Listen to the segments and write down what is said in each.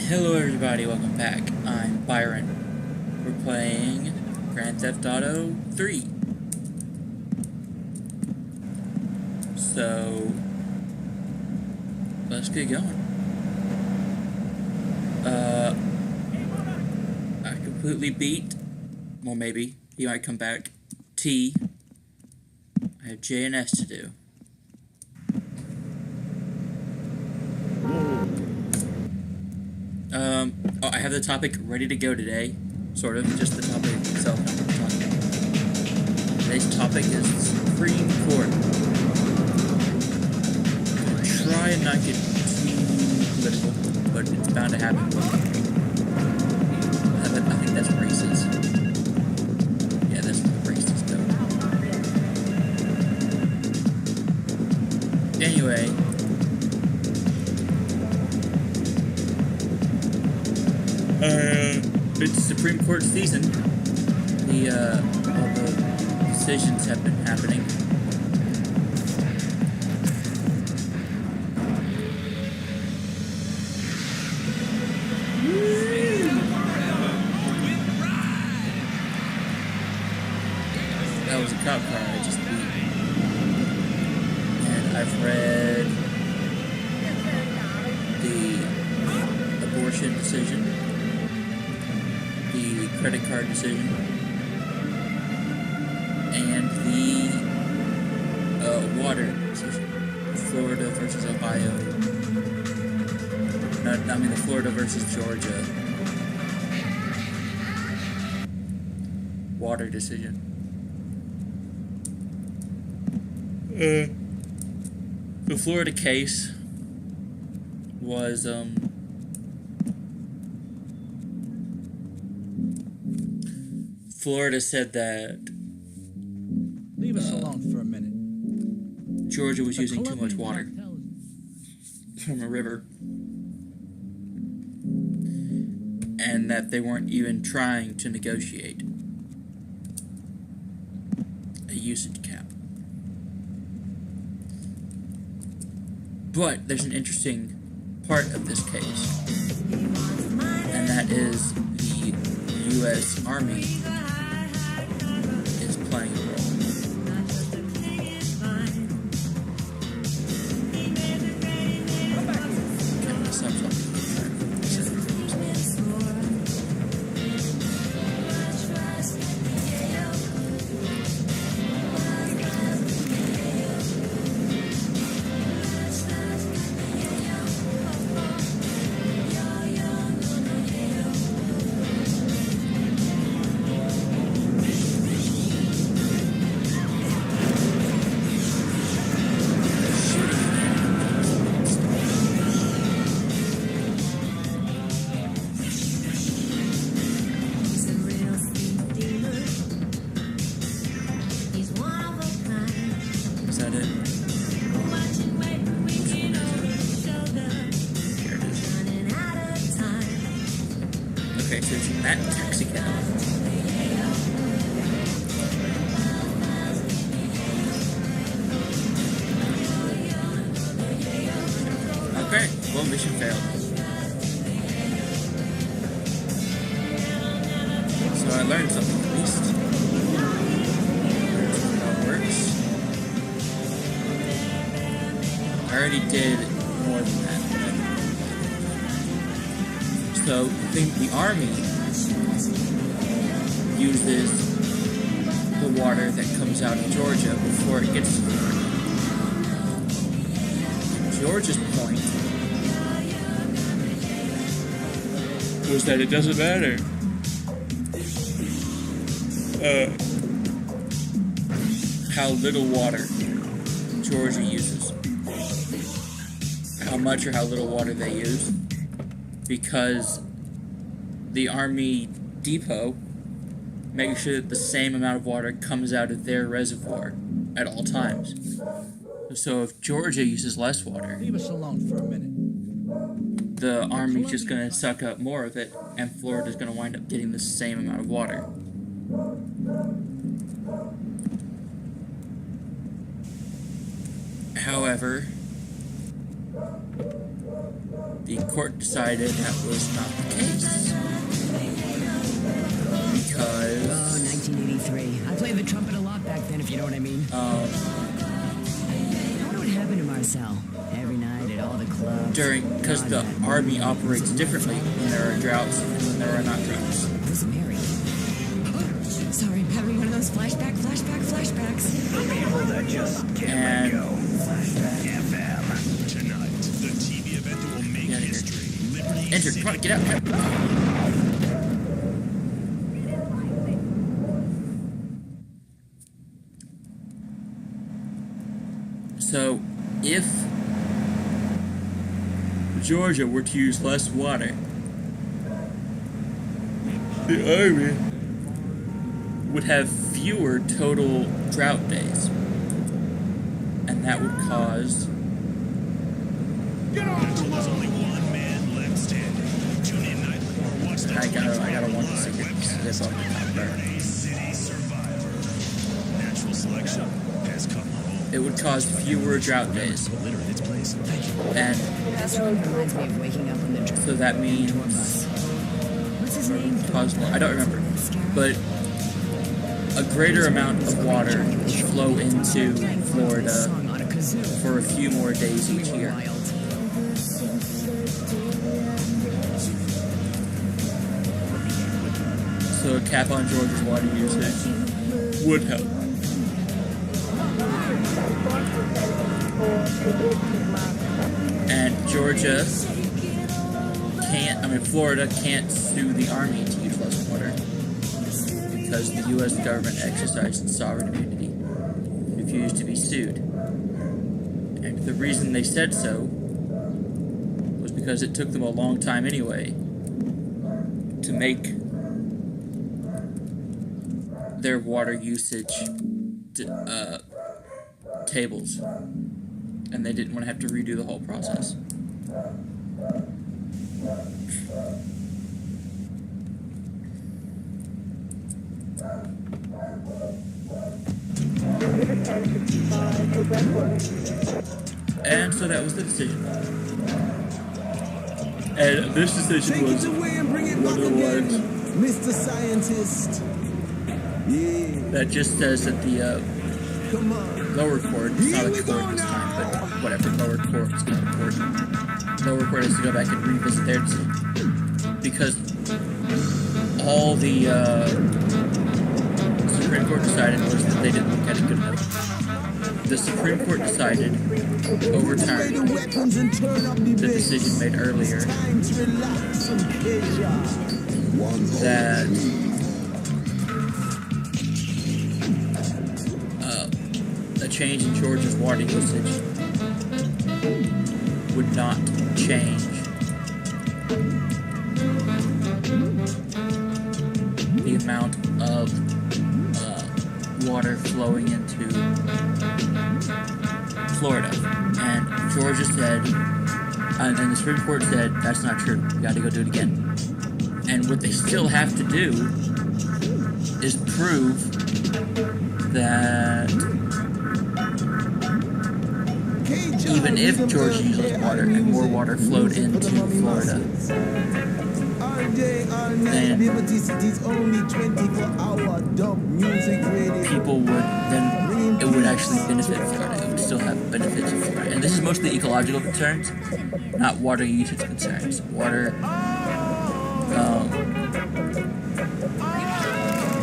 Hello everybody, welcome back. I'm Byron. We're playing Grand Theft Auto 3. So, let's get going. I completely beat, well maybe, he might come back, T. I have J and S to do. Oh, I have the topic ready to go today. Sort of, just the topic itself. Today's topic is Supreme Court. I'm gonna try and not get too political, but it's bound to happen. I think that's races. Yeah, that's where the races go. Anyway. It's Supreme Court season. All the decisions have been happening. That was a cop car I just beat. And I've read the abortion decision. The credit card decision, and the water decision. Florida versus Ohio. The Florida versus Georgia water decision. The Florida case was Florida said that leave us alone for a minute. Georgia was using too much water from a river, and that they weren't even trying to negotiate a usage cap. But there's an interesting part of this case, and that is the U.S. Army is playing a role. Okay, so it's that taxi cab. Okay, well, mission failed. So I learned something at least. Learned how it works. I already did more than that. So, the Army uses the water that comes out of Georgia before it gets to Florida. Georgia's point was that it doesn't matter how little water Georgia uses, how much or how little water they use, because the Army depot makes sure that the same amount of water comes out of their reservoir at all times. So if Georgia uses less water, Leave us alone for a minute. the Army's just going to suck up more of it, and Florida's going to wind up getting the same amount of water. However, the court decided that was not the case. Because... Oh, 1983. I played the trumpet a lot back then, if you know what I mean. I wonder what happened to Marcel. Every night at all the clubs. because the Army operates differently when there are droughts and when there are not droughts. Who's Mary? Sorry, I'm having one of those flashbacks. And Tonight, the TV event that will make history. Liberty enter, City. come on, get out. So, if Georgia were to use less water, the Army would have fewer total drought days. And that would cause Until there's only one man left standing. Tune in nightly. Watch the I gotta 24-hour want to live see webcast this on the of Liberty City Survivor. Natural selection has come home. it would cause fewer drought days. Put litter in its place. And This one reminds me of waking up on the so that means tour bus. What's his name? cause more. I don't remember. But a greater amount of water would flow into Florida for a few more days each year. So a cap on Georgia's water usage would help. And Florida can't sue the Army to use less water because the U.S. government exercised sovereign immunity and refused to be sued. And the reason they said so was because it took them a long time anyway to make their water usage tables, and they didn't want to have to redo the whole process. And so that was the decision. And this decision Take was it away and bring it one back of the again, ones Mr. Scientist. Yeah, that just says that the come on. lower court, it's not Here a we court go this now. time, but whatever, lower court is not a court. Lower court has to go back and revisit their decision. Because all the Supreme Court decided was that they didn't look at it good enough. The Supreme Court decided to Put away overturn the weapons and turn up the the bass. decision made earlier Time to relax and pleasure. that a change in Georgia's water usage would not change the amount of water flowing into Florida. And Georgia said, and then the Supreme Court said, that's not true. You gotta go do it again. And what they still have to do is prove that even if Georgia uses water and more water flowed into Florida, All day, all night, then Liberty City's only 24-hour dub music radio. people would, then it would actually benefit Florida. It would still have benefits of Florida. And this is mostly ecological concerns, not water usage concerns. Water,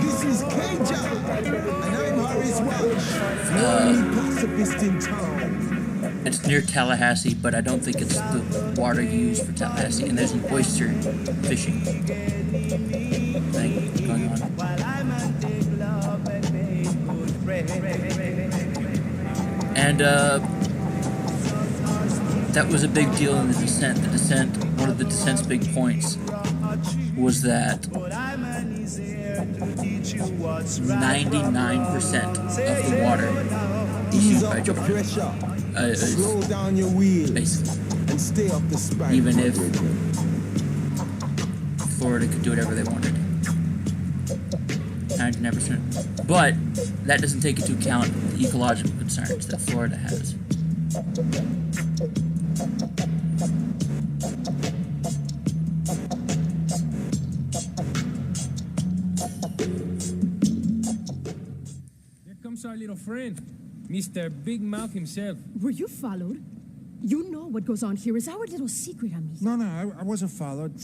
This is K-Job, and I'm Horace Welch, the only pacifist in town. it's near Tallahassee, but I don't think it's the water used for Tallahassee. And there's an oyster fishing thing going on. And that was a big deal in the dissent. The dissent, one of the dissent's big points was that 99% of the water Ease issued by up the Georgia pressure, is slow down your wheels, basically, and stay off the spike. even if Florida could do whatever they wanted. 99%. But that doesn't take into account the ecological concerns that Florida has. little friend, Mr. Big Mouth himself. Were you followed? You know what goes on here is our little secret, amigo. No, I wasn't followed.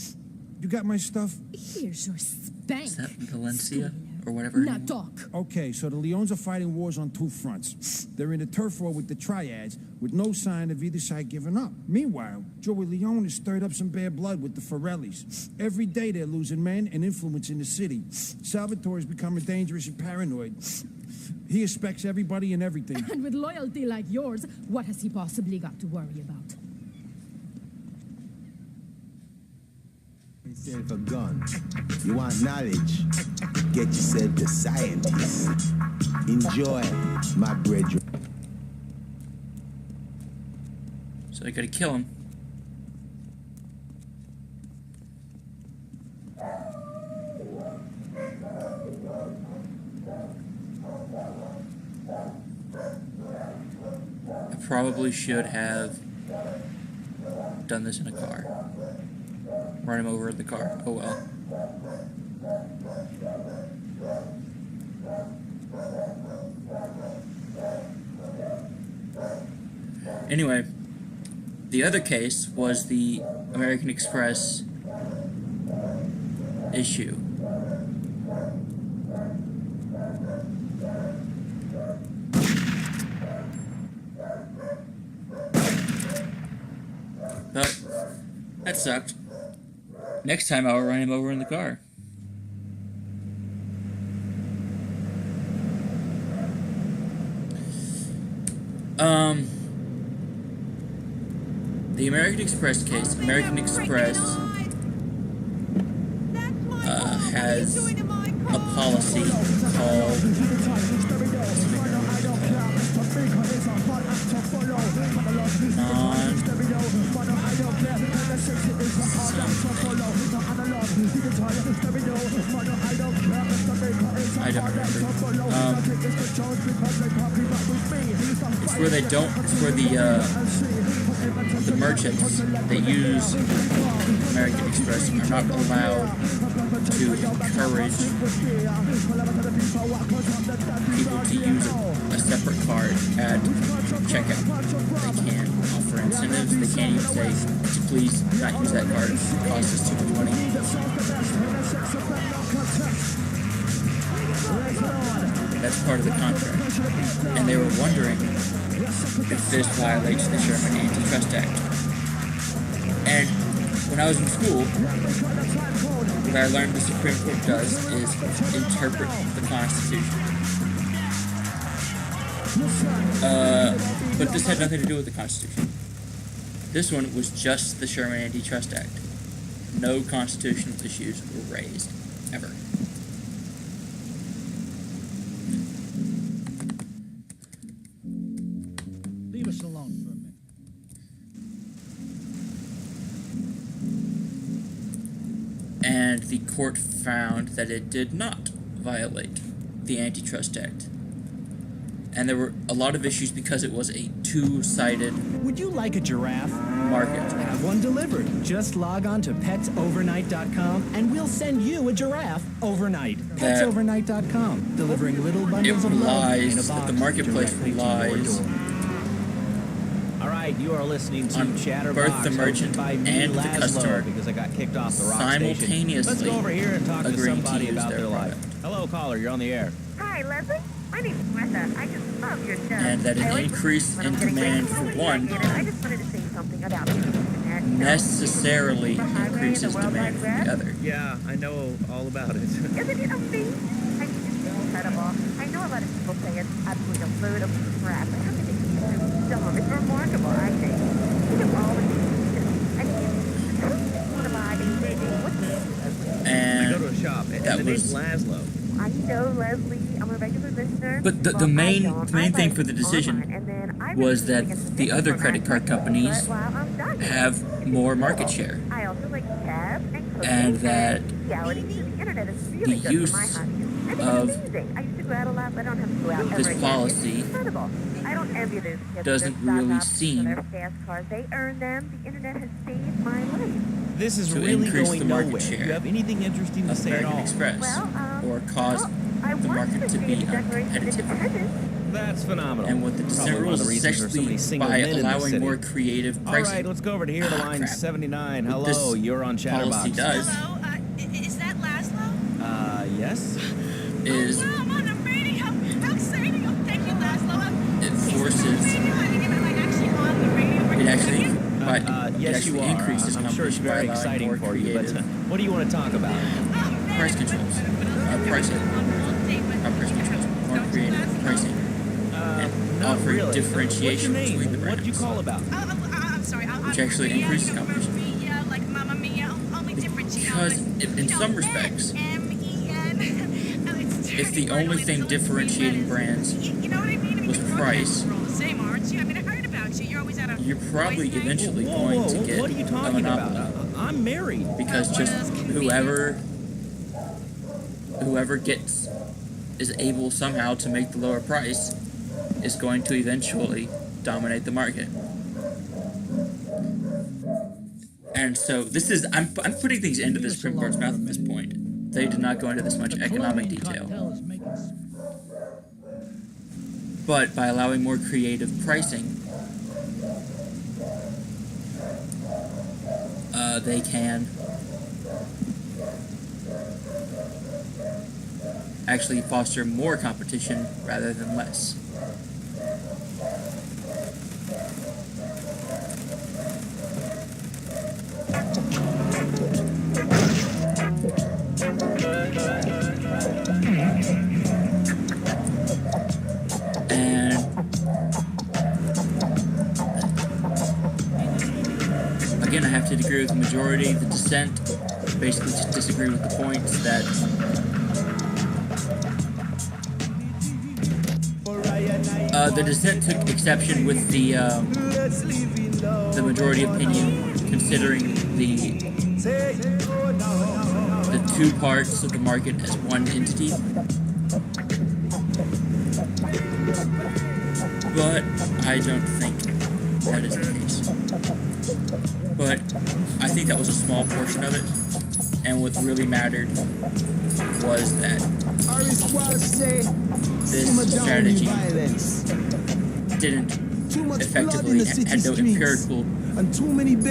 You got my stuff? Here's your spank. Is that Valencia or whatever? her Now name was? talk. Okay, so the Leons are fighting wars on two fronts. They're in a turf war with the Triads, with no sign of either side giving up. Meanwhile, Joey Leone has stirred up some bad blood with the Forellis. Every day they're losing men and influence in the city. Salvatore is becoming dangerous and paranoid. He expects everybody and everything. And with loyalty like yours, what has he possibly got to worry about? Yourself a gun. You want knowledge? Get yourself a scientist. Enjoy, my brethren. So I gotta kill him. I probably should have done this in a car. Run him over in the car. Oh well. Anyway, the other case was the American Express issue. But that sucked. Next time I'll run him over in the car. The American Express case. American Express has a policy called I don't remember. It's where they don't. It's where the merchants that use American Express are not allowed to encourage people to use a separate card at checkout. They can't offer incentives. They can't even say, "Could you please not use that card? It costs us too much money." That's part of the contract. And they were wondering if this violates the Sherman Antitrust Act. And when I was in school, what I learned the Supreme Court does is interpret the Constitution. But this had nothing to do with the Constitution. This one was just the Sherman Antitrust Act. No constitutional issues were raised, ever. Leave us alone for a minute. And the court found that it did not violate the Antitrust Act. And there were a lot of issues because it was a two-sided Would you like a giraffe? market. Have one delivered. Just log on to petsovernight.com and we'll send you a giraffe overnight. Petsovernight.com, delivering little It bundles of love in a relies, box that the marketplace directly to your relies door. All right, you are listening to on Chatterbox, both the merchant hosted by me, and the Laszlo, customer because I got kicked off the rock station. simultaneously Let's go over here and talk to agreeing to somebody use about their their life. product. Hello, caller. You're on the air. Hi, Leslie. My name's Martha. I just love your show. And that an I always increase listen when in I'm getting ready demand to for go to one bed, and I just wanted to say something about it. necessarily The highway, increases the World demand Wide for Web. the other. Yeah, I know all about it. Isn't it amazing? I mean, it's incredible. I know a lot of people say it's absolutely a load of crap, but how can they be so dumb? It's remarkable, I think. Look at all the pieces. I mean, who's going to buy anything? What's the I go to a shop, and that the name's was- Laszlo. I know, Leslie. I'm a regular listener. But the Well, main- I don't. the main I thing buy for the decision online, and then I was really that against the other business credit card online, companies but while I'm done, have more market share. I also like tab and cooking, And that reality TV. The internet is really the good use for my house. I think of it's amazing. I used to go out a lot, but I don't have to go out this ever again. policy It's incredible. I don't envy those kids. doesn't They're really stock options seem for their fast cars. They earn them. The internet has saved my life. This is to really increase going the market nowhere. share Do you have anything interesting to of say at American all? Express, Well, or cause I the watched market to be the Declaration of uncompetitive. Independence. That's phenomenal. And what the dissent Probably one of rules the is reasons there's so many essentially single by men in this allowing city. more creative All pricing. right, let's go over to here to line crap. 79. What Hello, this you're on Chatterbox. policy does Is that Laszlo? Yes? is Wow, I'm on the radio. How exciting. Oh, thank you, Laszlo. it forces It actually Yes, actually you are. increases I'm sure it's competition by very allowing exciting more for you, but creative what do you want to talk about? price controls, pricing, price controls, more creative pricing, and Not offering really. differentiation What's your between the name? What do you brands, call about? I'm sorry. which actually increases competition. Mia, like Mamma Mia, only different, you know. Because in some respects, M-E-N. if the only thing differentiating brands You know what I mean? was price, We're all the same, aren't you? I mean, I heard about you. You're always out of you're probably boys' night. eventually Whoa, going to whoa, get what are you a talking monopoly. about? I'm married. Because just whoever is able somehow to make the lower price is going to eventually dominate the market. And so this is I'm putting things into the Supreme Court's mouth at this point. They did not go into this much economic detail. Cartel is making But by allowing more creative pricing, they can actually foster more competition rather than less. And again, I have to agree with the majority. The dissent basically just disagree with the points that the dissent took exception with the majority opinion, considering the two parts of the market as one entity. But I don't think that is the case. But I think that was a small portion of it, and what really mattered was that this strategy didn't effectively had no empirical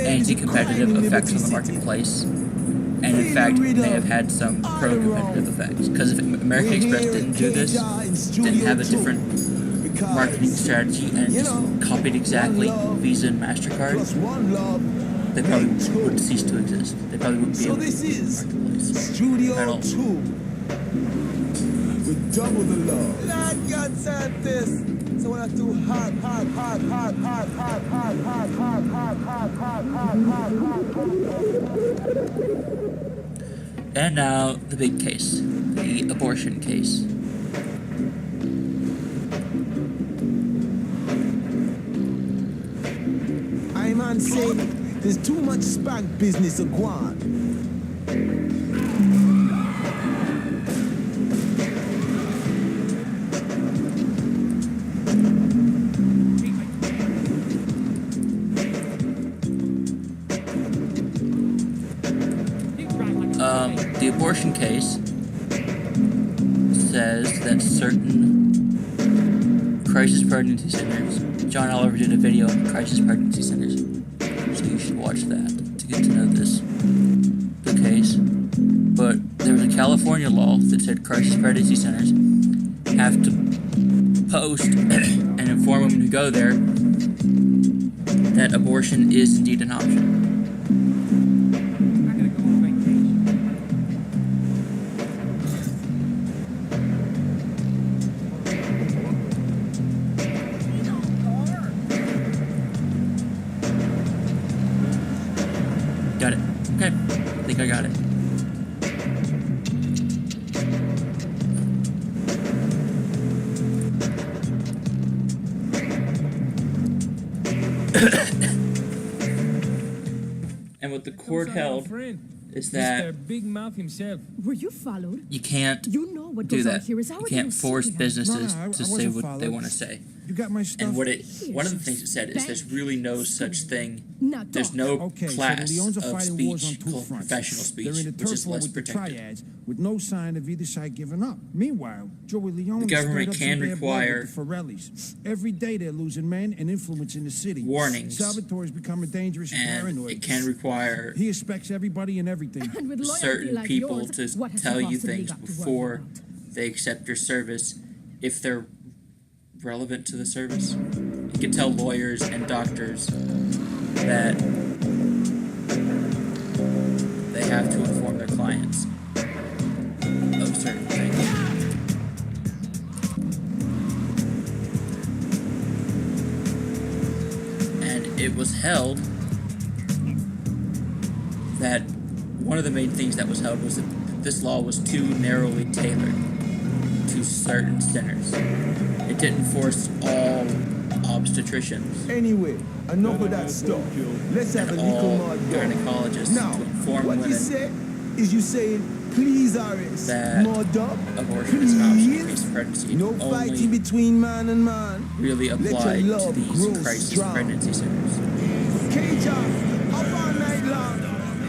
anti-competitive effects on the marketplace, and in fact may have had some pro-competitive effects. Because if American Express didn't do this, didn't have a different marketing strategy, and just copied exactly Visa and MasterCard, they probably would cease to exist. They probably wouldn't be able to compete in the marketplace at all. With double the love. Lord God said this. So when I do hard. And now the big case, the abortion case. I'm on say there's too much spank business a go on. The abortion case says that certain crisis pregnancy centers, John Oliver did a video on crisis pregnancy centers, so you should watch that to get to know the case. But there was a California law that said crisis pregnancy centers have to post and inform women who go there that abortion is indeed an option. Got it. Okay. I think I got it. And what the court held is that Mr. Big Mouth himself. Were you followed? you can't You know what do goes on that. here is You our can't little force secret. businesses No, I to say wasn't what they followed. want to say. You got my stuff? And one of the things it said is there's really no such thing. Now There's talk. no Okay, class so the Leons are of fighting wars on speech two called fronts. professional speech, They're in a which turf is war less with the protected. triads, with no sign of either side giving up. Meanwhile, Joey Leone The government stirred up can some bad blood require with the Forellis. Every day they're losing men and influence in the city. warnings, Salvatore's becoming dangerous and and paranoid. it can require He expects everybody and everything. And with loyalty certain like people yours, to what has tell he you possibly things got to worry before about? they accept your service if they're relevant to the service. You can tell lawyers and doctors that they have to inform their clients of certain things. And it was held that one of the main things that was held was that this law was too narrowly tailored to certain sinners. It didn't force all obstetricians Anyway, enough of that stuff. Let's have a and little all more dog. gynecologists Now, to inform what you women say is you saying, please, Aris, that more dog, abortion is an option in please. case of pregnancy. No It fighting only between man and man. really Let your applied to love these grow crisis strong. pregnancy centers. Cage up all night long.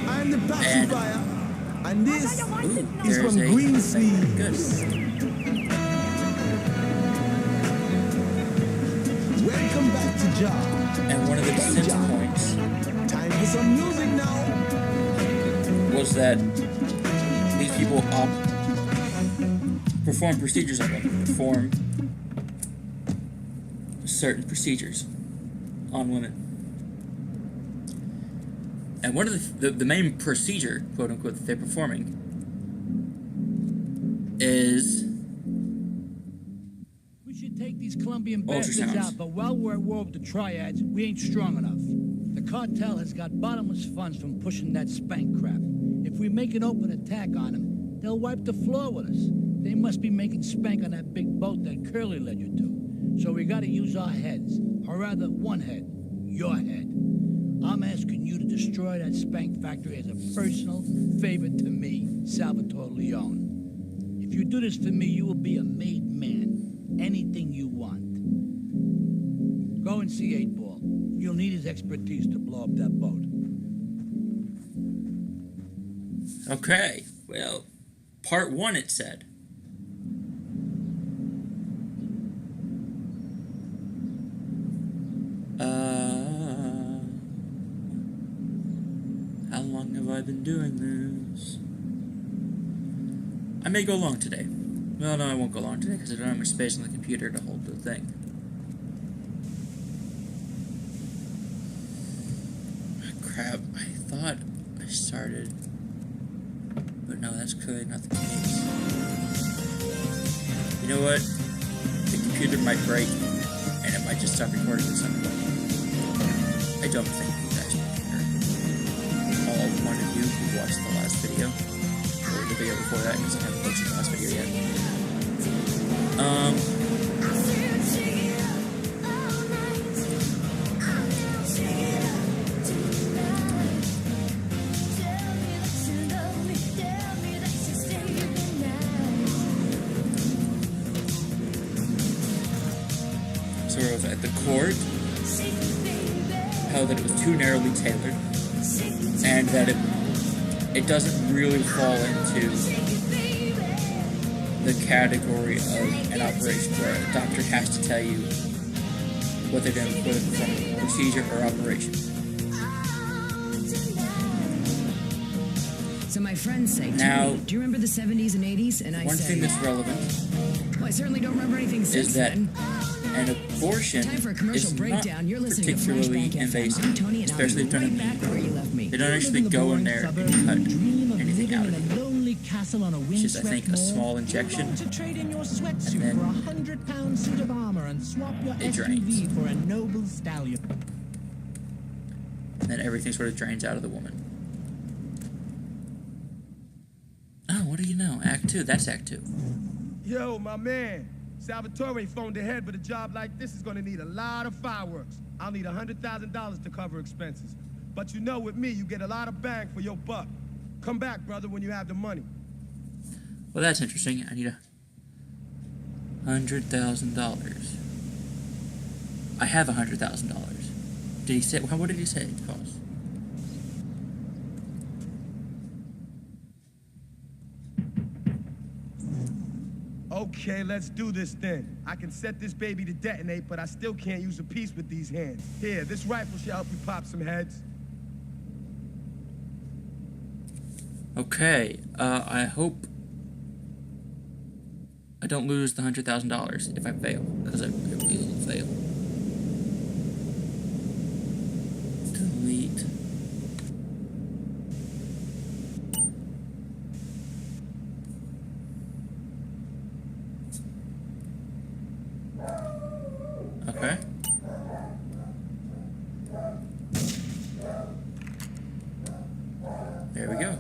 I'm the pacifier. And this is There's from a Greensleeve. good. Welcome back to job. And one of the Hey, dissent John. points Time for some music now. was that these people perform procedures on women, perform certain procedures on women. And one of the main procedure, quote unquote, that they're performing is We should take these Colombian bastards ultrasounds. out, but while we're at war with the triads, we ain't strong enough. The cartel has got bottomless funds from pushing that spank crap. If we make an open attack on them, they'll wipe the floor with us. They must be making spank on that big boat that Curly led you to. So we gotta use our heads, or rather one head, your head. I'm asking you to destroy that spank factory as a personal favor to me, Salvatore Leone. If you do this for me, you will be a made man. Anything you want. Go and see 8-Ball. You'll need his expertise to blow up that boat. okay. Well, part 1 it said. How long have I been doing this? I may go long today. Well, no, I won't go long today because I don't have much space on the computer to hold the thing. Crap, I thought I started, but no, that's clearly not the case. You know what? The computer might break, and it might just stop recording at some point. I don't think you guys will care. All one of you who watched the last video, or the video before that, because I haven't posted the last video yet. So where was I? The court held that it was too narrowly tailored, and that it doesn't really fall into the category of an operation where a doctor has to tell you what they're doing, whether it's a procedure or operation. So my friends say, Now, Tony, do you remember the 70s and 80s? And I one say, thing that's relevant well, I certainly don't remember anything since is that then. an abortion Time for a commercial is not breakdown. You're listening to particularly Flashback FM. invasive, I'm Tony, and especially I'll if be done in right back where you left me. They don't actually go in there and cut anything out of it. lonely castle on a It's just, I think, a small injection, to trade in your and sweatsuit then for a 100-pound suit of armor and swap your it drains. SUV for a noble stallion. And then everything sort of drains out of the woman. Oh, what do you know? Act 2. That's Act 2. Yo, my man. Salvatore phoned ahead, but a job like this is gonna need a lot of fireworks. I'll need $100,000 to cover expenses. But you know, with me, you get a lot of bang for your buck. Come back, brother, when you have the money. Well, that's interesting. I need $100,000. I have $100,000. Did he say? What did he say it cost? Okay, let's do this then. I can set this baby to detonate, but I still can't use a piece with these hands. Here, this rifle should help you pop some heads. Okay, I hope I don't lose the $100,000 if I fail, because I will fail. Delete. Okay. There we go.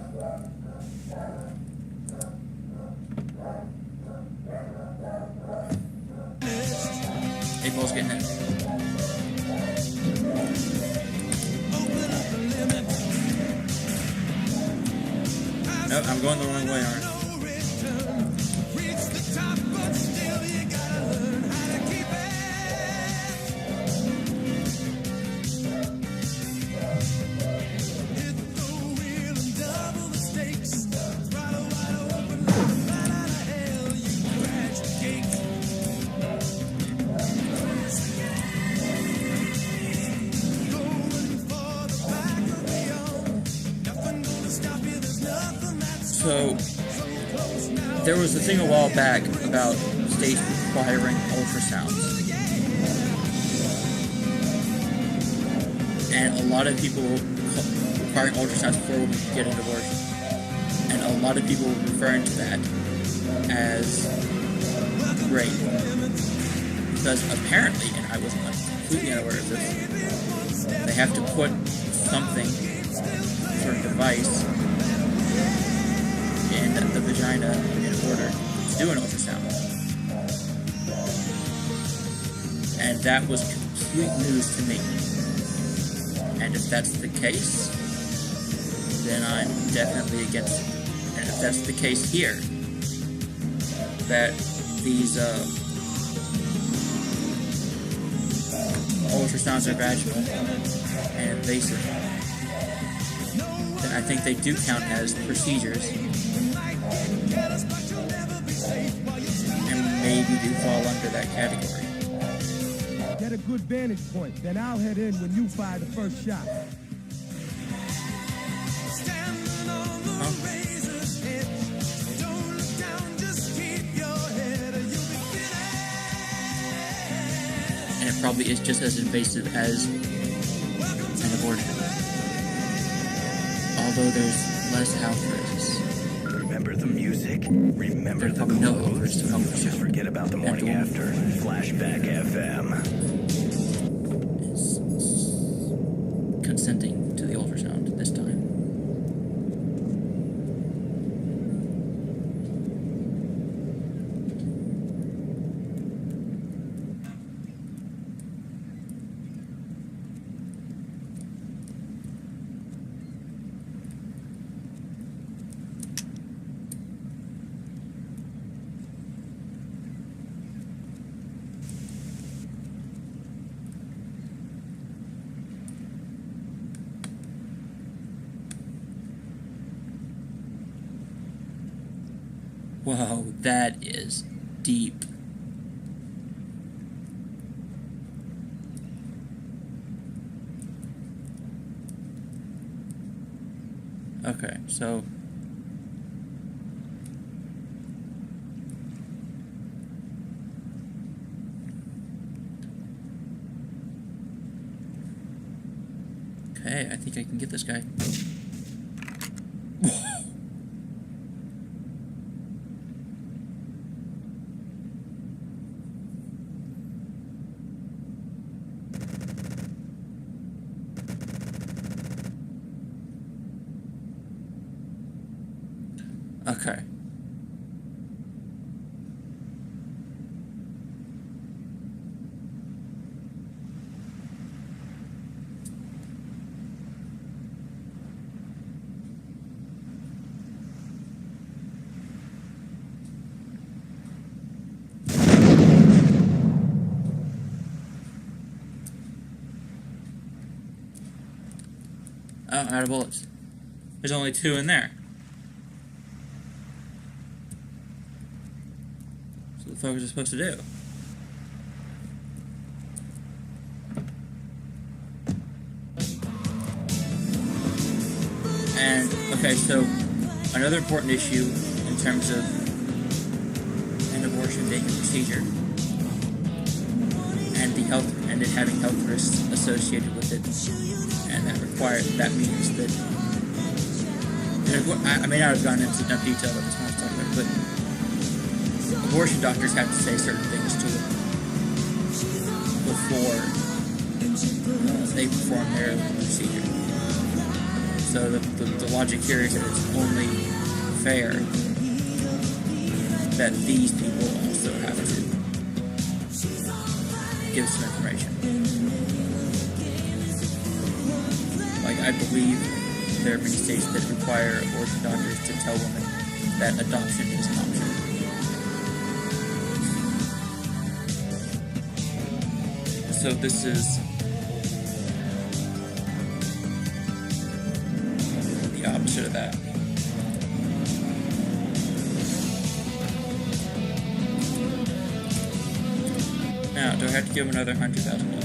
April's getting it. Nope, I'm going the wrong way, aren't I? So, there was a thing a while back about states requiring ultrasounds. And a lot of people were requiring ultrasounds before women could get an abortion. And a lot of people were referring to that as rape. Because apparently, and I was completely unaware of this, they have to put something, sort of device, in the vagina in order to do an ultrasound. And that was complete news to me. And if that's the case, then I'm definitely against it. And if that's the case here, that these ultrasounds are vaginal and invasive, then I think they do count as procedures and maybe do fall under that category. Get a good vantage point, then I'll head in when you fire the first shot. And it probably is just as invasive as an abortion. Although there's less health risks. Remember the music? Remember the clothes? Just forget about the morning after. Flashback FM. Consenting to the ultrasound this time. Whoa, that is deep. Okay, so okay, I think I can get this guy. Okay. Oh, out of bullets. There's only 2 in there. So what the fuck was I supposed to do? And, okay, so another important issue in terms of an abortion being a procedure and it having health risks associated with it, and that means that I may not have gone into enough detail about this when I was talking about it, but abortion doctors have to say certain things to it before they perform their procedure. So the logic here is that it's only fair that these people also have to give some information. Like, I believe there are many states that require abortion doctors to tell women that adoption is an option. So this is the opposite of that. Now, do I have to give him another $100,000?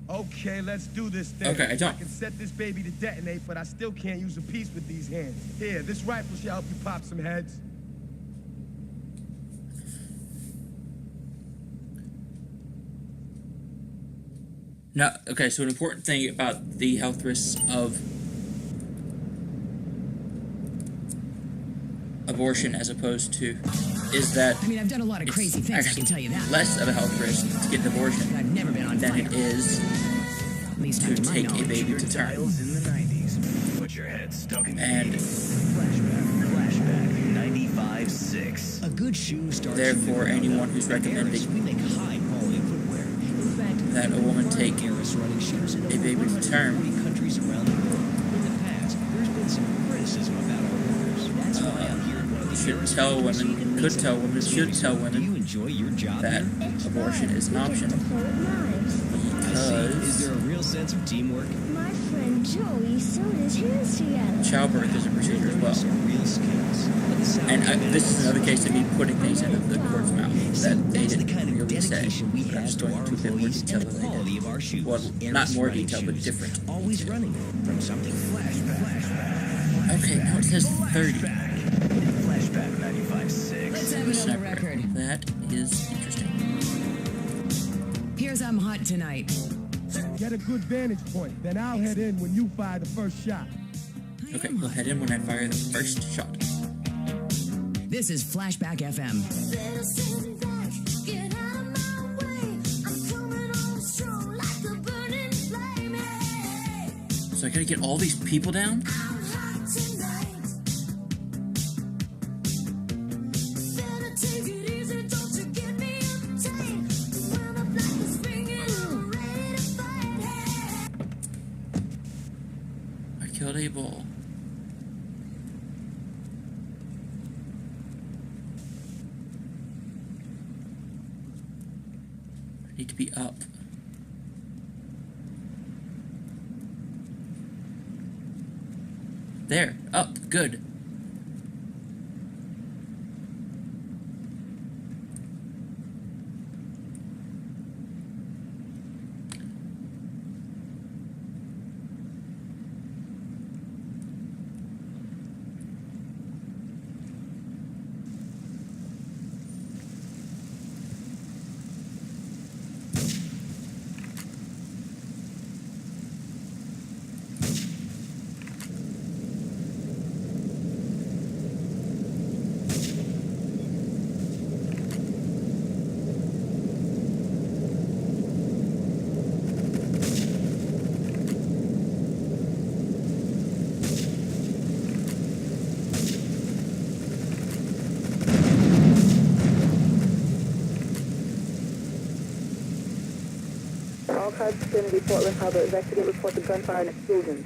Okay, let's do this thing. Okay, I don't. I can set this baby to detonate, but I still can't use a piece with these hands. Here, this rifle should help you pop some heads. Now, okay, so an important thing about the health risks of abortion as opposed to is that I mean, I've done a lot of crazy things, I can tell you that. Less of a health risk to get an abortion I've never been on than fire. it is At least to not to my take a knowledge. baby to term. In the 90s. Put your head stuck in And Flashback 95.6. A good shoe starts. therefore, anyone who's recommending We make high quality footwear. In fact, that a woman take Harris running shoes in a baby to 140 term countries around the world. In the past, there's been some criticism about our workers. That's why I'm here at one of the should Harris tell University women, in could Mesa. tell women, should tell Do you women enjoy your job that here? abortion is an option I see. Is because there a real sense of teamwork? My friend Joey sewed his hands together. childbirth is a procedure as well. Some real skills. But the sound And of it this is another case of me putting things into the court's mouth that they that's the didn't kind of really say. dedication we But I'm have just to going our into a bit more employees detail and the than they quality did. of our shoes. Well, Harris not more running detail, but shoes. different. Always running from something flashback. Okay, now it says 30. Flashback 95.6. Let's have it on the Separate. record. That is interesting. Here's I'm hot tonight. Get a good vantage point, then I'll head in when you fire the first shot. Okay, we'll head in when I fire the first shot. This is Flashback FM. So I gotta get all these people down? I killed a bull. I need to be up. There, up, good. All cars vicinity Portland Harbor. Investigate report of gunfire and explosions.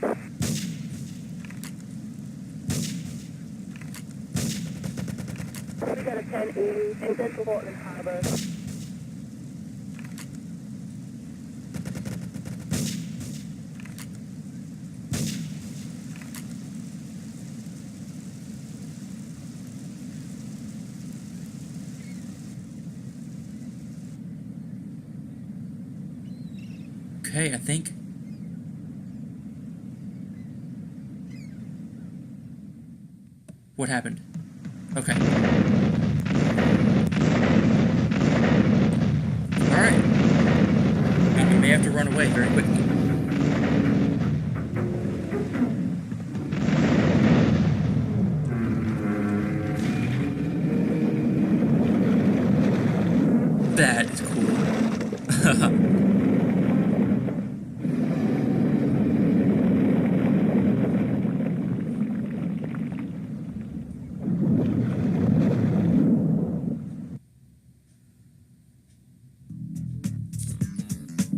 We got a 1080 in Central Portland Harbor. Okay, I think. What happened? Okay. Alright. We may have to run away very quickly. That is cool.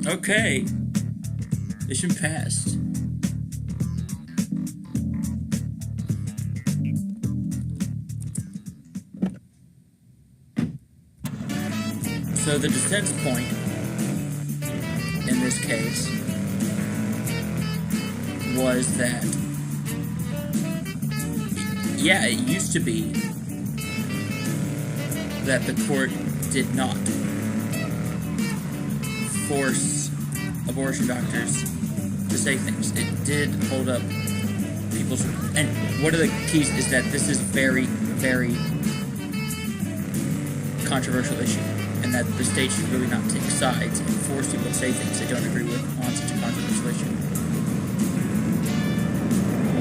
Okay. Mission passed. So the descent point in this case was that, yeah, it used to be that the court did not force abortion doctors to say things. It did hold up people's... And one of the keys is that this is very, very controversial issue, and that the state should really not take sides and force people to say things they don't agree with on such a controversial issue.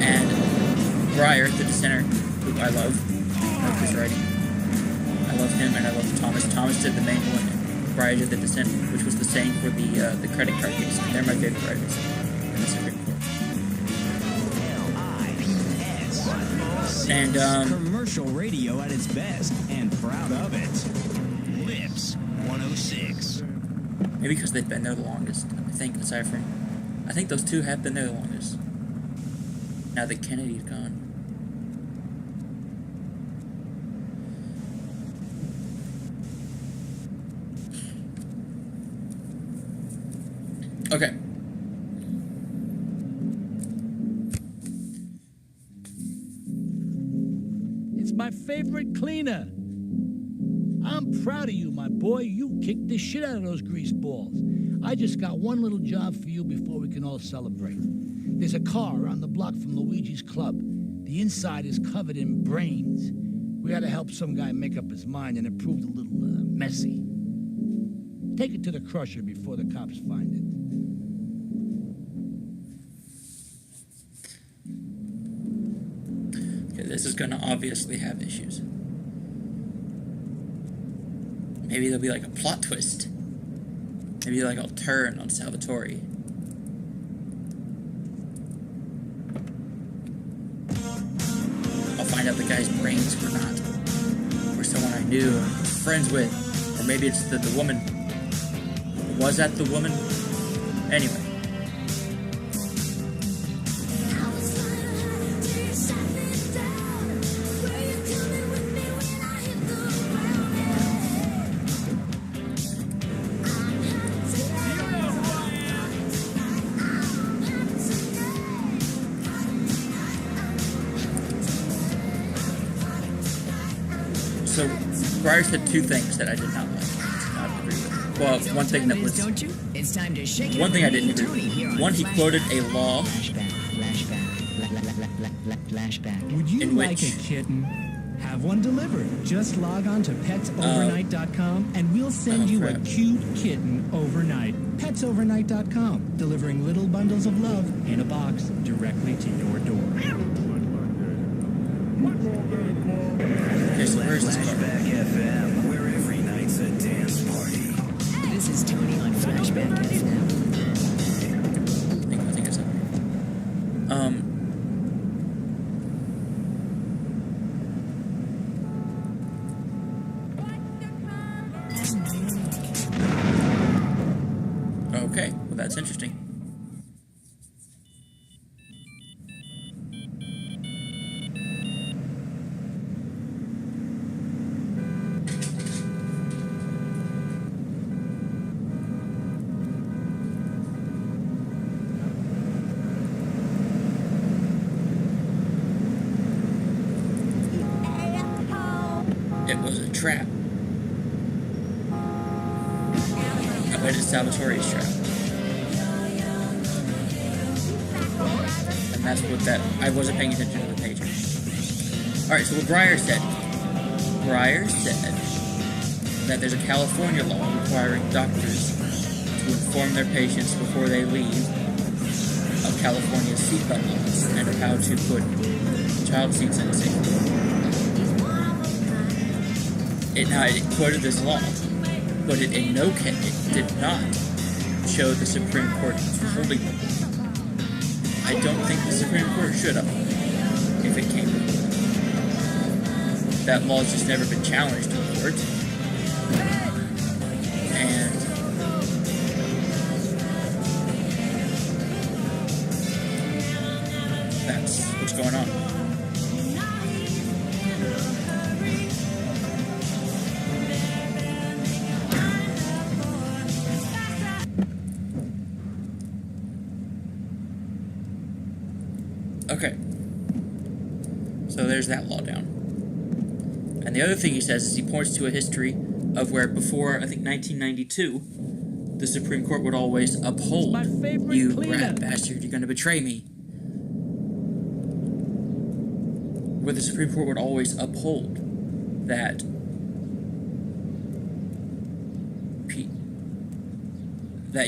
And Breyer, the dissenter, who I love his writing, I love him, and I love Thomas. Thomas did the main one, Breyer did the dissent, which was the same for the credit card case. They're my favorite writers in the Supreme Court. And commercial radio at its best, and proud of it. Lips 106. Maybe because they've been there the longest. I think, aside from, I think those two have been there the longest. Now that Kennedy's gone. Okay. It's my favorite cleaner. I'm proud of you, my boy. You kicked the shit out of those grease balls. I just got one little job for you before we can all celebrate. There's a car around the block from Luigi's club. The inside is covered in brains. We gotta help some guy make up his mind, and it proved a little messy. Take it to the crusher before the cops find it. This is gonna obviously have issues. Maybe there'll be like a plot twist. Maybe like I'll turn on Salvatore. I'll find out the guy's brains were not. Or someone I knew or was friends with. Or maybe it's the woman. Was that the woman? Anyway. So, Breyer said two things that I did not agree with. Well, one thing that was... Don't you? It's time to shake it. One thing I didn't agree with. One, he quoted a law... Flashback. Would you like a kitten? Have one delivered. Just log on to petsovernight.com and we'll send you a cute kitten overnight. Petsovernight.com, delivering little bundles of love in a box directly to your door. Flashback FM, where every night's a dance party. This is Tony on Flashback FM. I think it's okay. Okay, well that's interesting. it was a trap. I bet it's Salvatore's trap. And that's what that... I wasn't paying attention to the page. Alright, so what Breyer said. Breyer said that there's a California law requiring doctors to inform their patients before they leave of California's seatbelt laws and of how to put child seats in safely. It quoted this law, but it in no case did not show the Supreme Court holding them. I don't think the Supreme Court should have if it came to it. That law's just never been challenged in court. And that's what's going on. Okay. So there's that law down. And the other thing he says is he points to a history of where before, I think, 1992, the Supreme Court would always uphold, you rat bastard, you're going to betray me. Where the Supreme Court would always uphold that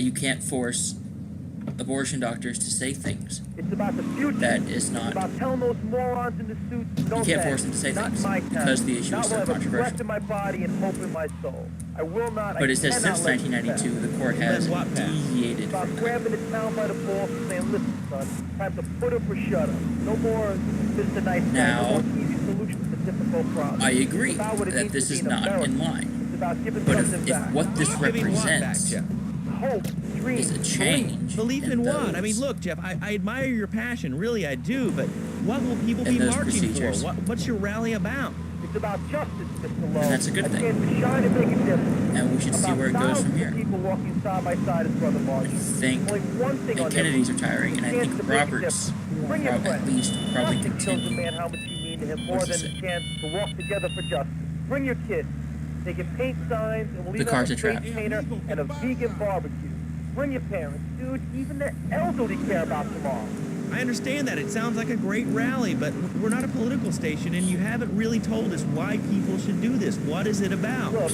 you can't force abortion doctors to say things. It's about the future. That is not. It's about telling those morons in the suits. You can't force them to say things because the issue is so controversial. In my body and hope in my soul. I will not. But it says since 1992, the court has deviated from that. Grabbing the town by the balls and saying, "Listen, son, time to put up or shut up. No more Mr. Nice Guy. Now, no more easy solutions to difficult problems." I agree that this is not in line. But if what this represents is a change. Belief in what? I mean, look, Jeff, I admire your passion, really I do, but what will people be marching for? What's your rally about? It's about justice, Mr. Lowe. And that's a good thing. And we should see where it goes from here. People walking side by side as Brother Martin. I think, and Kennedy's retiring, and I think Roberts at least probably continue. How much you mean to him more than the chance to walk together for justice. Bring your kids. They can paint signs, and we'll leave out a straight painter and a vegan barbecue. Bring your parents, dude. Even the elderly care about tomorrow. I understand that. It sounds like a great rally, but we're not a political station, and you haven't really told us why people should do this. What is it about? Look,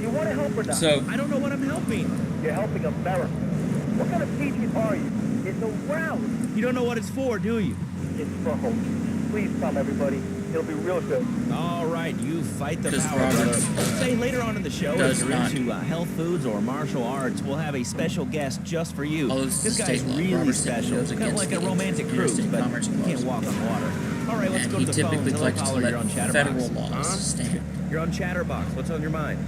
you want to help or not? So, I don't know what I'm helping. You're helping America. What kind of patriot are you? It's a rally. You don't know what it's for, do you? It's for hope. Please come, everybody. It'll be real good. All right, you fight the power, brother. Say later on in the show, if you're into health foods or martial arts, we'll have a special guest just for you. This guy's really special. It's kind of like a romantic cruise, but you can't walk on water. All right, let's go to the phone. Tell our caller you're on Chatterbox. You're on Chatterbox. What's on your mind?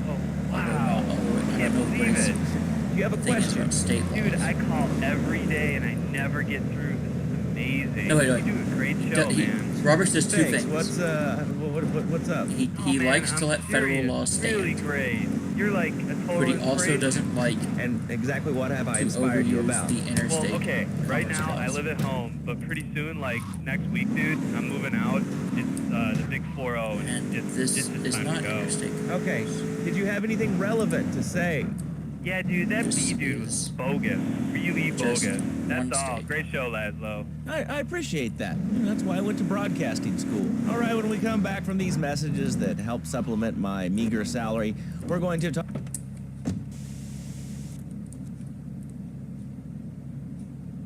Oh, wow. I can't believe it. Do you have a question? Dude, I call every day and I never get through. This is amazing. No, wait. You do a great show, man. Roberts does two things. What's up? He likes to let federal law stand. Really great. You're like a total but he also doesn't like. And exactly what have I inspired you about? The interstate. Well, okay. Right now I live at home, but pretty soon, like next week, dude, I'm moving out. It's the big 4-0, and it's is not interstate. Okay. Did you have anything relevant to say? Yeah, dude, that B-dude was bogus. Really bogus. That's all. Great show, Laszlo. I appreciate that. That's why I went to broadcasting school. All right, when we come back from these messages that help supplement my meager salary, we're going to talk...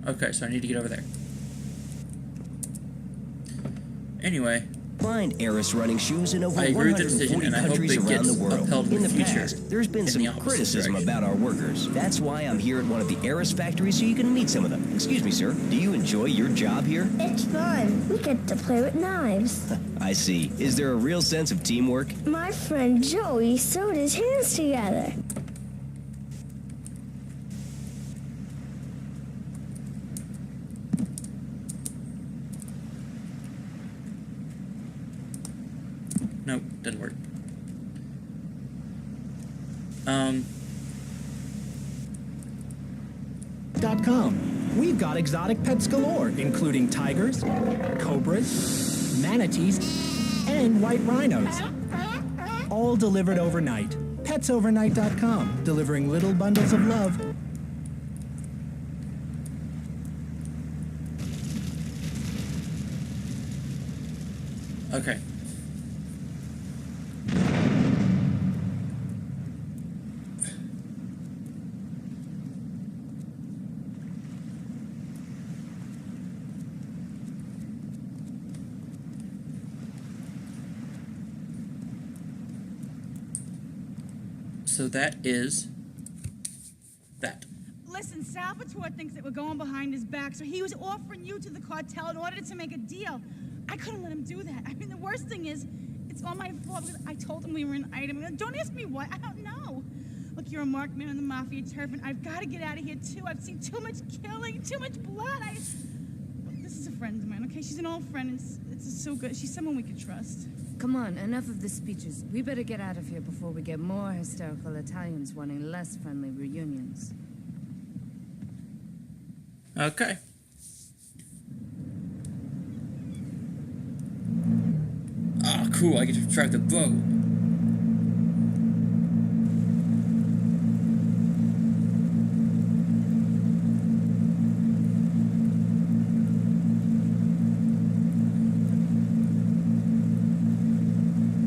Okay, so I need to get over there. Anyway... Find Eris running shoes in over 140 countries around the world. In the past, there's been some criticism about our workers. That's why I'm here at one of the Eris factories so you can meet some of them. Excuse me, sir. Do you enjoy your job here? It's fun. We get to play with knives. I see. Is there a real sense of teamwork? My friend Joey sewed his hands together. Nope, didn't work. .com. We've got exotic pets galore, including tigers, cobras, manatees, and white rhinos. all delivered overnight. PetsOvernight.com, delivering little bundles of love. Okay. So that is that. Listen, Salvatore thinks that we're going behind his back, so he was offering you to the cartel in order to make a deal. I couldn't let him do that. I mean, the worst thing is, it's all my fault because I told him we were an item. Don't ask me why. I don't know. Look, you're a marked man in the mafia turf, and I've got to get out of here, too. I've seen too much killing, too much blood. Look, this is a friend of mine, okay? She's an old friend, and it's so good. She's someone we could trust. Come on, enough of the speeches. We better get out of here before we get more hysterical Italians wanting less friendly reunions. Okay. Ah, cool, I get to drive the boat.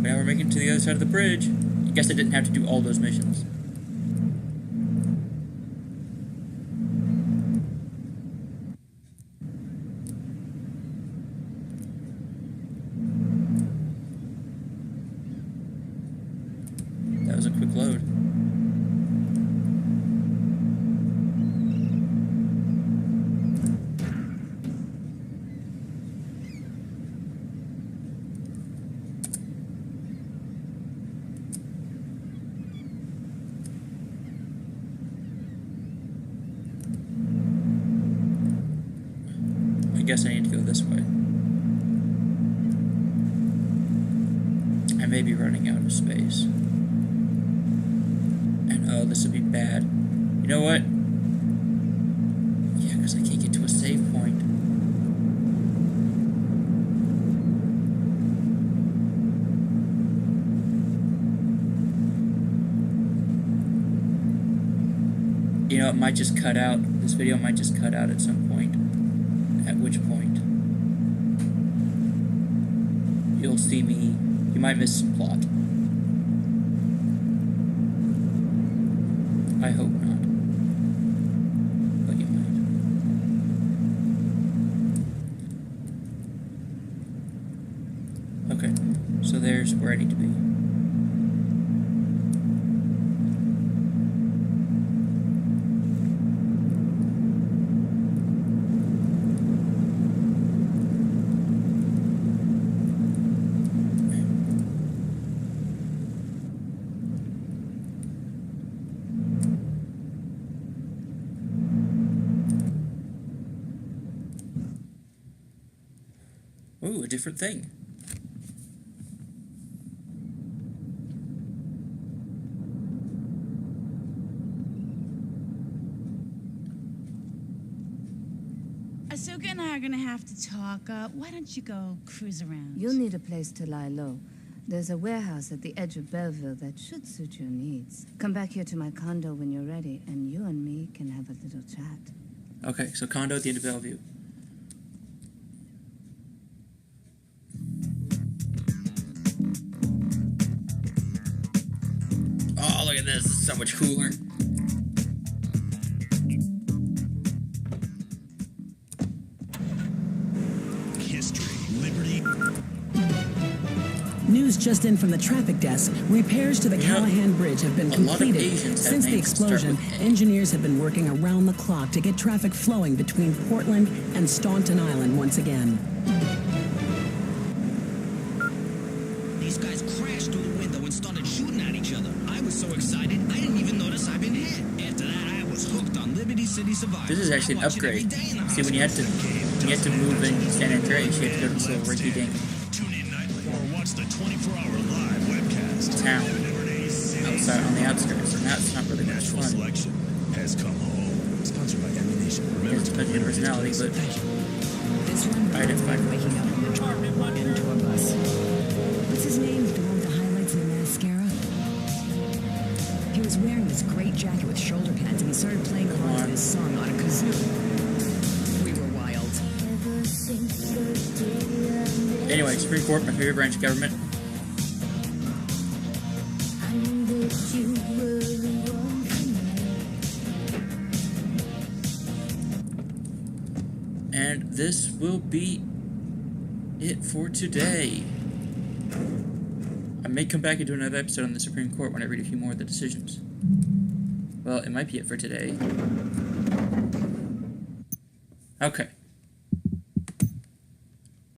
Now we're making it to the other side of the bridge. I guess I didn't have to do all those missions. That was a quick load. I guess I need to go this way. I may be running out of space. And oh, this would be bad. You know what? Yeah, because I can't get to a save point. You know, it might just cut out. This video might just cut out at some point. At which point you'll see me, you might miss some plot. I hope not, but you might. Okay, so there's where I need to be. Ooh, a different thing. Asuka and I are gonna have to talk. Why don't you go cruise around? You'll need a place to lie low. There's a warehouse at the edge of Belleville that should suit your needs. Come back here to my condo when you're ready, and you and me can have a little chat. Okay, so condo at the end of Bellevue. Oh, look at this. This is so much cooler. History, liberty. News just in from the traffic desk. Repairs to the Callahan Bridge have been completed. Since the explosion, engineers have been working around the clock to get traffic flowing between Portland and Staunton Island once again. These guys crashed through the window and started shooting at each other. I was so excited, I didn't even notice I'd been hit. After that, I was hooked on Liberty City Survivor. This is actually an upgrade. See, when you had to move in San Andreas, you had to go to this little rinky dink Watch the 24-hour live webcast. Town outside on the outskirts, and that's not really much fun. Selection has come home. Sponsored by Ammunition. Remember to put your personality, but this one waking up in the dark and walking into a bus. What's his name? The one with the highlights and the mascara? Anyway, Supreme Court, my favorite branch of government. And this will be it for today. I may come back and do another episode on the Supreme Court when I read a few more of the decisions. Well, it might be it for today. Okay.